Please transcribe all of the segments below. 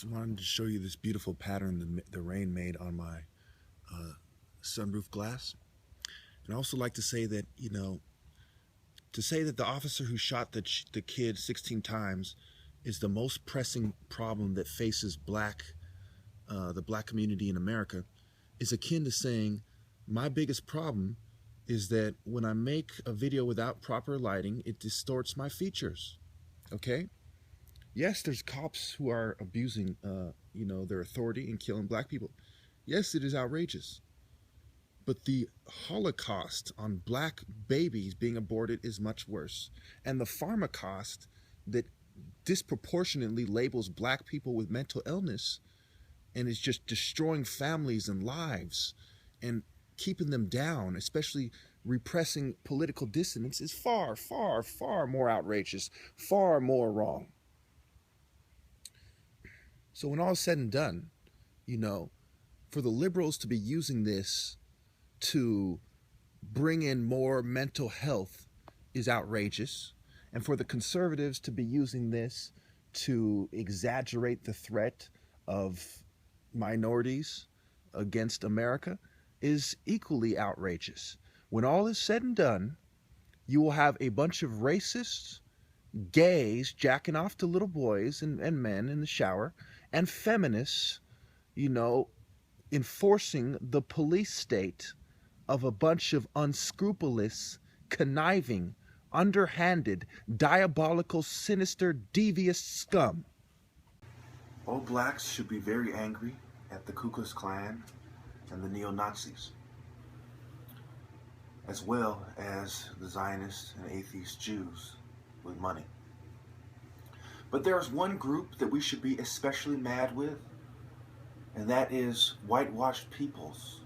just wanted to show you this beautiful pattern the rain made on my sunroof glass. And I also like to say that, to say that the officer who shot the kid 16 times is the most pressing problem that faces the black community in America is akin to saying my biggest problem is that when I make a video without proper lighting, it distorts my features. Okay? Yes, there's cops who are abusing, their authority and killing black people. Yes, it is outrageous. But the Holocaust on black babies being aborted is much worse. And the pharmacost that disproportionately labels black people with mental illness and is just destroying families and lives and keeping them down, especially repressing political dissidents, is far, far, far more outrageous, far more wrong. So when all is said and done, for the liberals to be using this to bring in more mental health is outrageous. And for the conservatives to be using this to exaggerate the threat of minorities against America is equally outrageous. When all is said and done, you will have a bunch of racists, gays jacking off to little boys and men in the shower, and feminists, enforcing the police state of a bunch of unscrupulous, conniving, underhanded, diabolical, sinister, devious scum. All blacks should be very angry at the Ku Klux Klan and the neo-Nazis, as well as the Zionists and atheist Jews with money. But there is one group that we should be especially mad with, and that is whitewashed peoples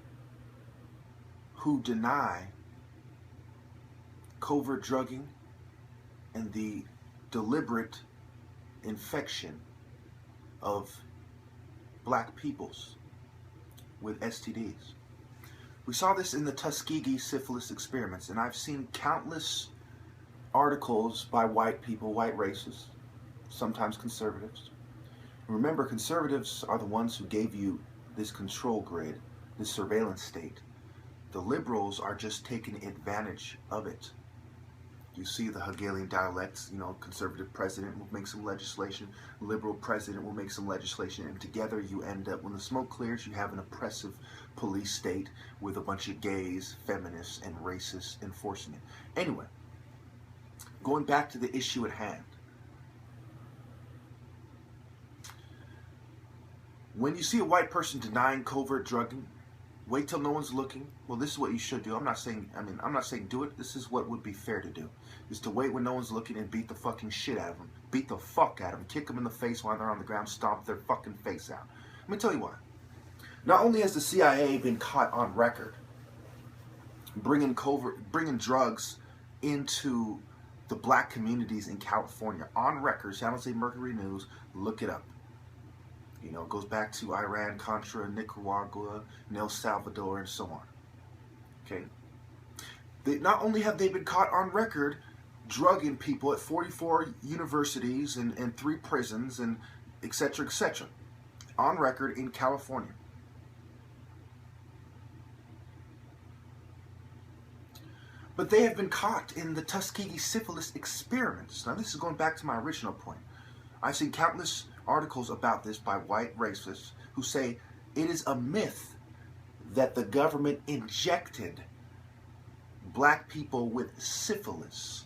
who deny covert drugging and the deliberate infection of black peoples with STDs. We saw this in the Tuskegee syphilis experiments, and I've seen countless articles by white people, white racists, sometimes conservatives. Remember, conservatives are the ones who gave you this control grid, this surveillance state. The liberals are just taking advantage of it. You see the Hegelian dialects, conservative president will make some legislation, liberal president will make some legislation, and together you end up, when the smoke clears, you have an oppressive police state with a bunch of gays, feminists, and racists enforcing it. Anyway, going back to the issue at hand. When you see a white person denying covert drugging, wait till no one's looking. Well, this is what you should do. I'm not saying do it. This is what would be fair to do. Is to wait when no one's looking and beat the fucking shit out of them. Beat the fuck out of them. Kick them in the face while they're on the ground. Stomp their fucking face out. Let me tell you why. Not only has the CIA been caught on record bringing drugs into the black communities in California. On record, San Jose Mercury News, look it up. It goes back to Iran, Contra, Nicaragua, El Salvador, and so on. Okay? Not only have they been caught on record drugging people at 44 universities and 3 prisons and etc., etc. On record in California. But they have been caught in the Tuskegee syphilis experiments. Now, this is going back to my original point. I've seen countless articles about this by white racists who say it is a myth that the government injected black people with syphilis.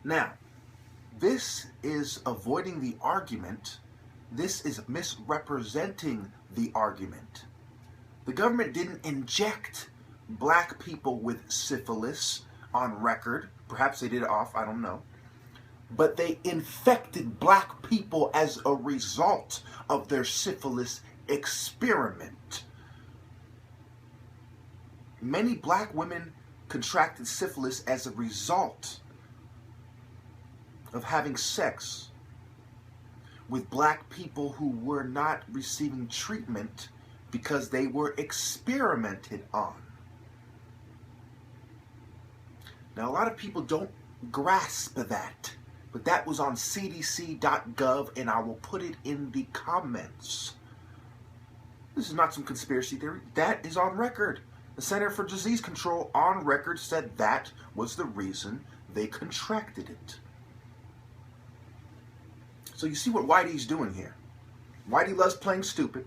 Now, this is avoiding the argument. This is misrepresenting the argument. The government didn't inject black people with syphilis on record. Perhaps they did it off, I don't know. But they infected black people as a result of their syphilis experiment. Many black women contracted syphilis as a result of having sex with black people who were not receiving treatment because they were experimented on. Now, a lot of people don't grasp that. But that was on cdc.gov, and I will put it in the comments. This is not some conspiracy theory. That is on record. The Center for Disease Control on record said that was the reason they contracted it. So you see what Whitey's doing here. Whitey loves playing stupid.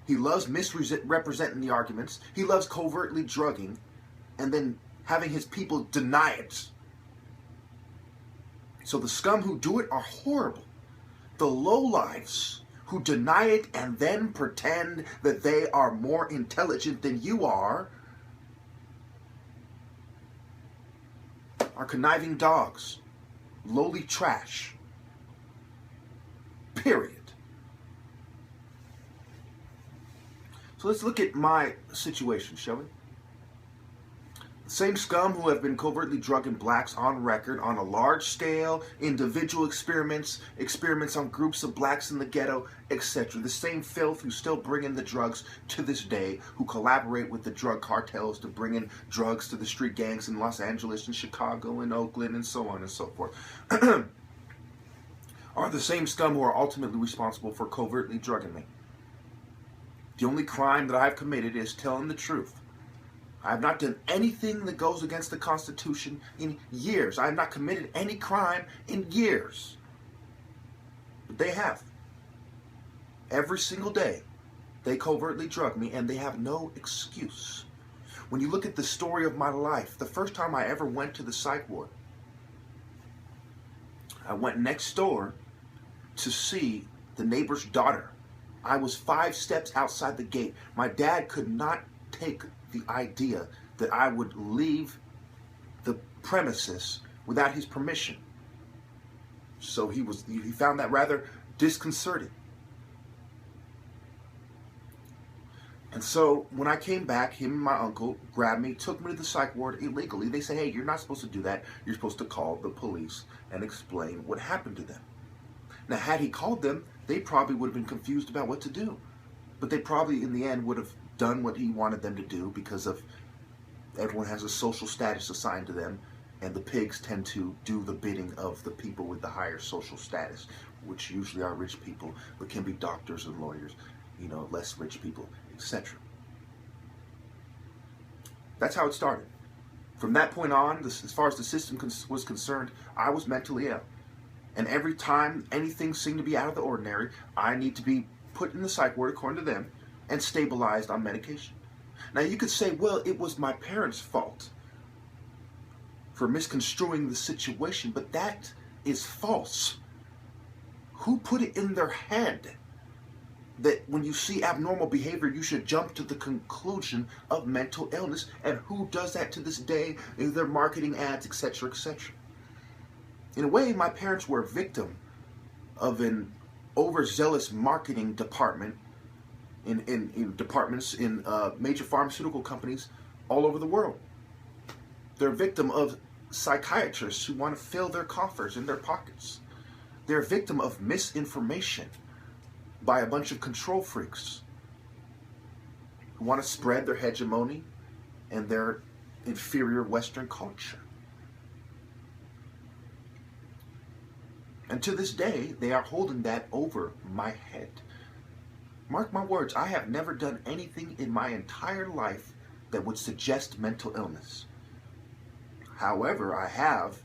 He loves misrepresenting the arguments. He loves covertly drugging and then having his people deny it. So the scum who do it are horrible. The lowlifes who deny it and then pretend that they are more intelligent than you are conniving dogs, lowly trash. Period. So let's look at my situation, shall we? The same scum who have been covertly drugging blacks on record on a large scale, individual experiments on groups of blacks in the ghetto, etc. The same filth who still bring in the drugs to this day, who collaborate with the drug cartels to bring in drugs to the street gangs in Los Angeles and Chicago and Oakland and so on and so forth, are the same scum who are ultimately responsible for covertly drugging me. The only crime that I've committed is telling the truth. I have not done anything that goes against the Constitution in years. I have not committed any crime in years. But they have. Every single day, they covertly drug me, and they have no excuse. When you look at the story of my life, the first time I ever went to the psych ward, I went next door to see the neighbor's daughter. I was 5 steps outside the gate. My dad could not take the idea that I would leave the premises without his permission. So he found that rather disconcerting. And so when I came back, him and my uncle grabbed me, took me to the psych ward illegally. They said, hey, you're not supposed to do that. You're supposed to call the police and explain what happened to them. Now, had he called them, they probably would have been confused about what to do. But they probably, in the end, would have done what he wanted them to do because of everyone has a social status assigned to them, and the pigs tend to do the bidding of the people with the higher social status, which usually are rich people, but can be doctors and lawyers, less rich people, etc. That's how it started. From that point on, as far as the system was concerned, I was mentally ill. And every time anything seemed to be out of the ordinary, I need to be put in the psych ward, according to them, and stabilized on medication. Now you could say, well, it was my parents' fault for misconstruing the situation, but that is false. Who put it in their head that when you see abnormal behavior, you should jump to the conclusion of mental illness? And who does that to this day in their marketing ads, etc., etc.? In a way, my parents were a victim of an overzealous marketing department in departments in major pharmaceutical companies all over the world. They're a victim of psychiatrists who want to fill their coffers and their pockets. They're a victim of misinformation by a bunch of control freaks who want to spread their hegemony and their inferior Western culture. And to this day, they are holding that over my head. Mark my words, I have never done anything in my entire life that would suggest mental illness. However, I have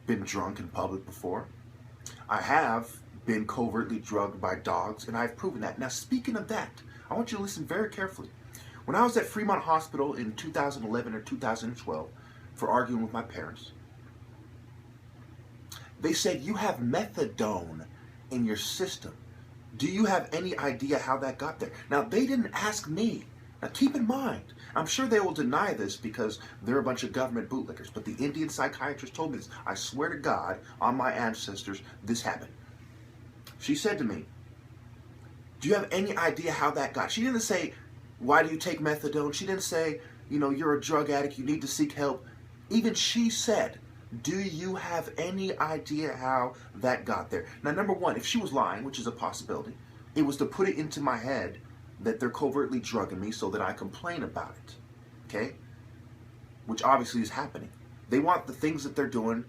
been drunk in public before. I have been covertly drugged by dogs, and I've proven that. Now, speaking of that, I want you to listen very carefully. When I was at Fremont Hospital in 2011 or 2012 for arguing with my parents, they said, you have methadone in your system. Do you have any idea how that got there? Now, they didn't ask me. Now, keep in mind, I'm sure they will deny this because they're a bunch of government bootlickers, but the Indian psychiatrist told me this. I swear to God, on my ancestors, this happened. She said to me, do you have any idea how that got? She didn't say, why do you take methadone? She didn't say, you're a drug addict, you need to seek help. Even she said, do you have any idea how that got there? Now, number one, if she was lying, which is a possibility, it was to put it into my head that they're covertly drugging me so that I complain about it, okay? Which obviously is happening. They want the things that they're doing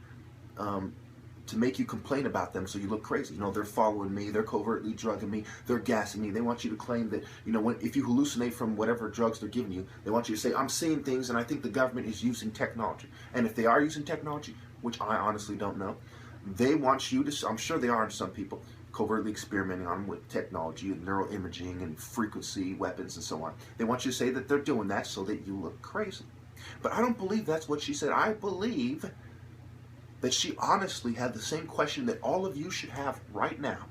to make you complain about them so you look crazy. You know, they're following me, they're covertly drugging me, they're gassing me. They want you to claim that, you know, if you hallucinate from whatever drugs they're giving you, they want you to say, I'm seeing things and I think the government is using technology. And if they are using technology, which I honestly don't know, they want you to, I'm sure they are in some people, covertly experimenting on with technology and neuroimaging and frequency weapons and so on. They want you to say that they're doing that so that you look crazy. But I don't believe that's what she said. I believe that she honestly had the same question that all of you should have right now.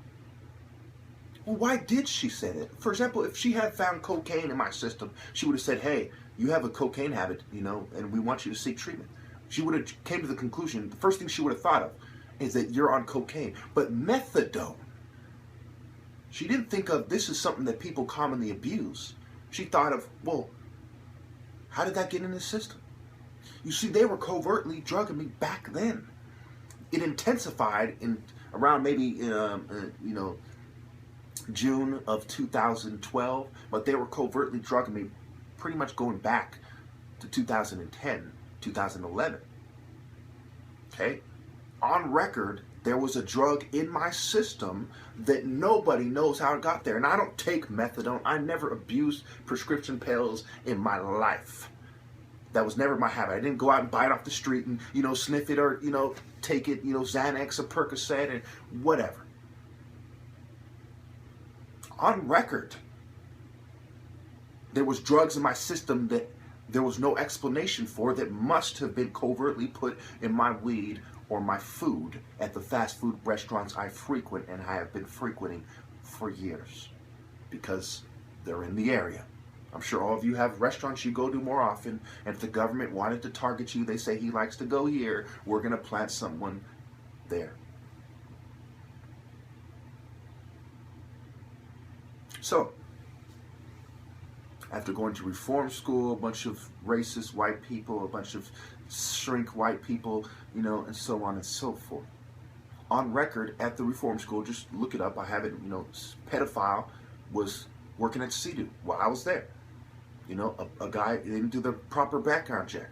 Well, why did she say that? For example, if she had found cocaine in my system, she would have said, hey, you have a cocaine habit, you know, and we want you to seek treatment. She would have came to the conclusion, the first thing she would have thought of is that you're on cocaine. But methadone, she didn't think of this as something that people commonly abuse. She thought of, well, how did that get in the system? You see, they were covertly drugging me back then. It intensified in around maybe, you know, June of 2012, but they were covertly drugging me pretty much going back to 2010, 2011. Okay? On record, there was a drug in my system that nobody knows how it got there. And I don't take methadone. I never abused prescription pills in my life. That was never my habit. I didn't go out and buy it off the street and, you know, sniff it or, you know, take it, you know, Xanax or Percocet and whatever. On record, there was drugs in my system that there was no explanation for that must have been covertly put in my weed or my food at the fast food restaurants I frequent and I have been frequenting for years because they're in the area. I'm sure all of you have restaurants you go to more often, and if the government wanted to target you, they say he likes to go here, we're going to plant someone there. So, after going to reform school, a bunch of racist white people, a bunch of shrink white people, you know, and so on and so forth. On record at the reform school, just look it up, I have it, you know, pedophile was working at CEDU while I was there. You know, a guy, they didn't do the proper background check,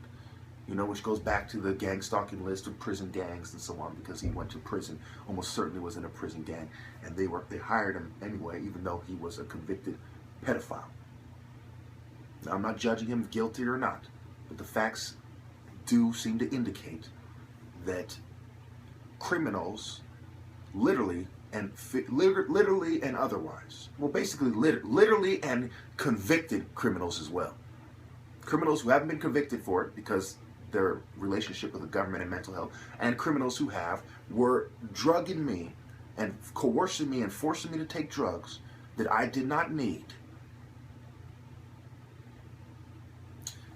you know, which goes back to the gang stalking list of prison gangs and so on, because he went to prison, almost certainly was in a prison gang, and they hired him anyway, even though he was a convicted pedophile. Now, I'm not judging him guilty or not, but the facts do seem to indicate that criminals, literally and otherwise, well, basically literally and convicted criminals as well. Criminals who haven't been convicted for it because their relationship with the government and mental health, and criminals who have, were drugging me and coercing me and forcing me to take drugs that I did not need.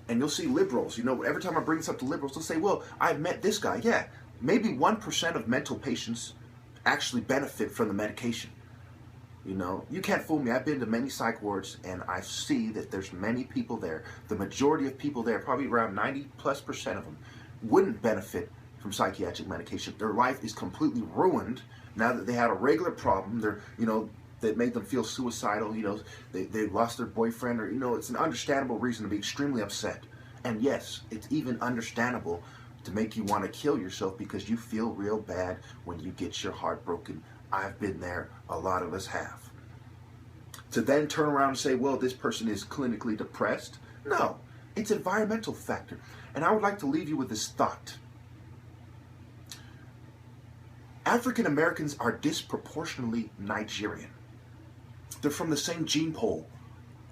And you'll see liberals, you know, every time I bring this up to liberals, they'll say, well, I've met this guy. Yeah, maybe 1% of mental patients actually benefit from the medication. You know, you can't fool me. I've been to many psych wards and I see that there's many people there. The majority of people there, probably around 90+% of them, wouldn't benefit from psychiatric medication. Their life is completely ruined now that they had a regular problem. They're, you know, that made them feel suicidal, you know, they lost their boyfriend, or, you know, it's an understandable reason to be extremely upset. And yes, it's even understandable to make you want to kill yourself because you feel real bad when you get your heart broken. I've been there, a lot of us have. To then turn around and say, well, this person is clinically depressed. No, it's an environmental factor. And I would like to leave you with this thought. African Americans are disproportionately Nigerian. They're from the same gene pool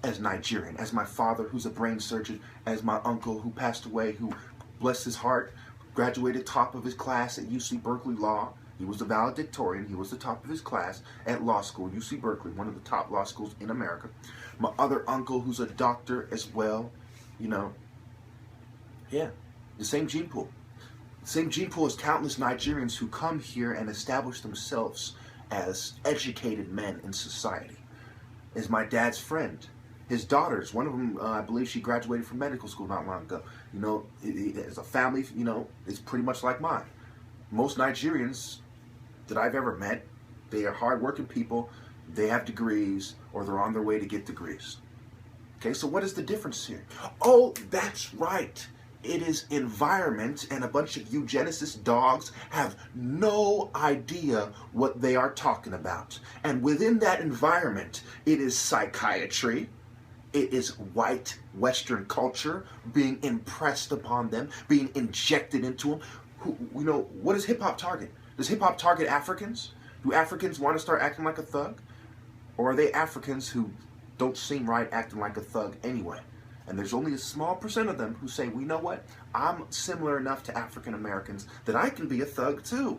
as Nigerian, as my father, who's a brain surgeon, as my uncle who passed away, who, bless his heart, graduated top of his class at UC Berkeley Law. He was the valedictorian. He was the top of his class at law school, UC Berkeley, one of the top law schools in America. My other uncle, who's a doctor as well, you know, yeah, the same gene pool. The same gene pool as countless Nigerians who come here and establish themselves as educated men in society. Is my dad's friend. His daughters, one of them, I believe she graduated from medical school not long ago. You know, as a family, you know, it's pretty much like mine. Most Nigerians that I've ever met, they are hardworking people, they have degrees, or they're on their way to get degrees. Okay, so what is the difference here? Oh, that's right. It is environment, and a bunch of eugenicist dogs have no idea what they are talking about. And within that environment, it is psychiatry, it is white Western culture being impressed upon them, being injected into them. What does hip-hop target? Does hip-hop target Africans? Do Africans want to start acting like a thug? Or are they Africans who don't seem right acting like a thug anyway? And there's only a small percent of them who say, well, you know what? I'm similar enough to African Americans that I can be a thug too.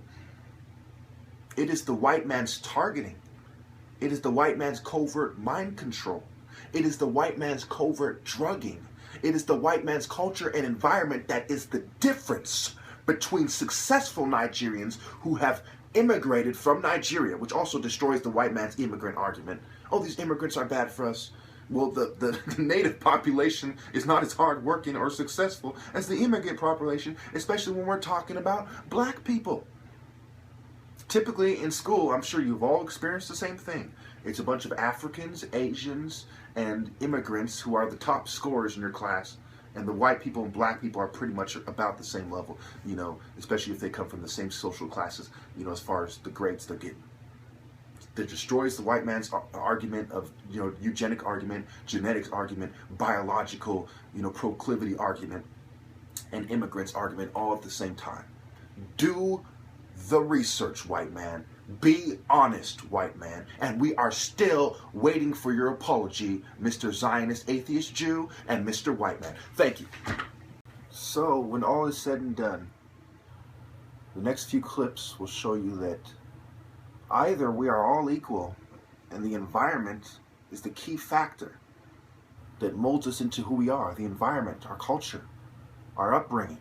It is the white man's targeting. It is the white man's covert mind control. It is the white man's covert drugging. It is the white man's culture and environment that is the difference between successful Nigerians who have immigrated from Nigeria, which also destroys the white man's immigrant argument. Oh, these immigrants are bad for us. Well, the native population is not as hardworking or successful as the immigrant population, especially when we're talking about black people. Typically in school, I'm sure you've all experienced the same thing. It's a bunch of Africans, Asians, and immigrants who are the top scorers in your class, and the white people and black people are pretty much about the same level, especially if they come from the same social classes, as far as the grades they're getting. That destroys the white man's argument of, eugenic argument, genetics argument, biological, proclivity argument, and immigrants argument all at the same time. Do the research, white man. Be honest, white man. And we are still waiting for your apology, Mr. Zionist Atheist Jew and Mr. White Man. Thank you. So, when all is said and done, the next few clips will show you that either we are all equal and the environment is the key factor that molds us into who we are, the environment, our culture, our upbringing,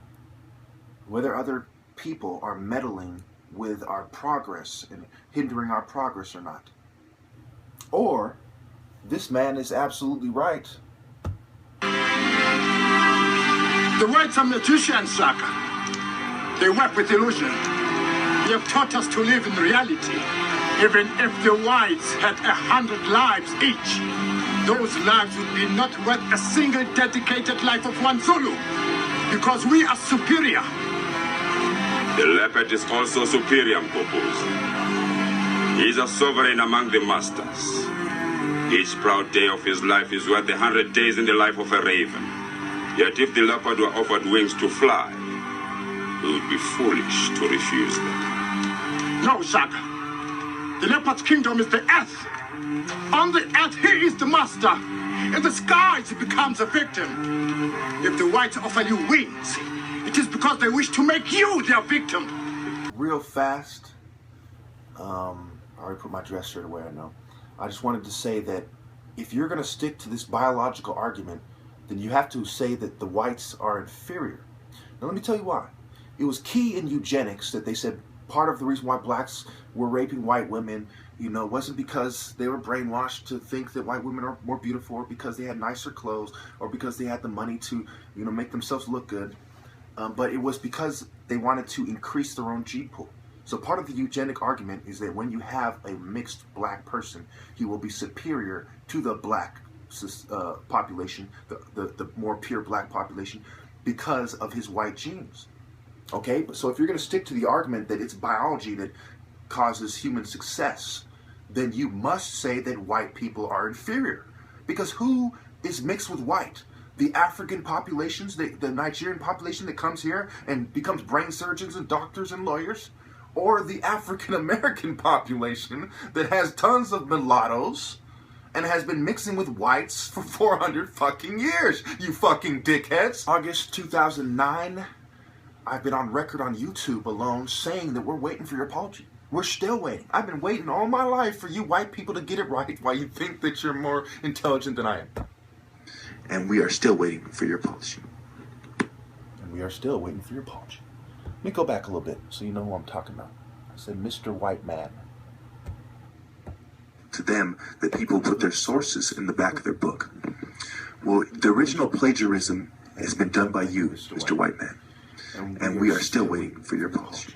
whether other people are meddling with our progress and hindering our progress or not. Or this man is absolutely right. The whites are magicians, Shaka. They work with illusion. They have taught us to live in reality. Even if the whites had 100 lives each, those lives would be not worth a single dedicated life of one Zulu, because we are superior. The leopard is also superior, Popos. He is a sovereign among the masters. Each proud day of his life is worth 100 days in the life of a raven. Yet if the leopard were offered wings to fly, it would be foolish to refuse them. No, Shaka. The leopard's kingdom is the earth. On the earth, he is the master. In the skies, he becomes a victim. If the whites offer you wings, it is because they wish to make you their victim. Real fast. I already put my dress shirt away, I know. I just wanted to say that if you're going to stick to this biological argument, then you have to say that the whites are inferior. Now let me tell you why. It was key in eugenics that they said part of the reason why blacks were raping white women, wasn't because they were brainwashed to think that white women are more beautiful, or because they had nicer clothes, or because they had the money to, make themselves look good. But it was because they wanted to increase their own gene pool. So part of the eugenic argument is that when you have a mixed black person, he will be superior to the black population, the more pure black population, because of his white genes. Okay, so if you're going to stick to the argument that it's biology that causes human success, then you must say that white people are inferior. Because who is mixed with white? The African populations, the Nigerian population that comes here and becomes brain surgeons and doctors and lawyers? Or the African American population that has tons of mulattoes and has been mixing with whites for 400 fucking years, you fucking dickheads? August 2009, I've been on record on YouTube alone saying that we're waiting for your apology. We're still waiting. I've been waiting all my life for you white people to get it right while you think that you're more intelligent than I am. And we are still waiting for your apology. And we are still waiting for your apology. Let me go back a little bit so you know who I'm talking about. I said Mr. White Man. To them, that people put their sources in the back of their book. Well, the original plagiarism has been done by you, Mr. White Man. And we are still waiting for your apology.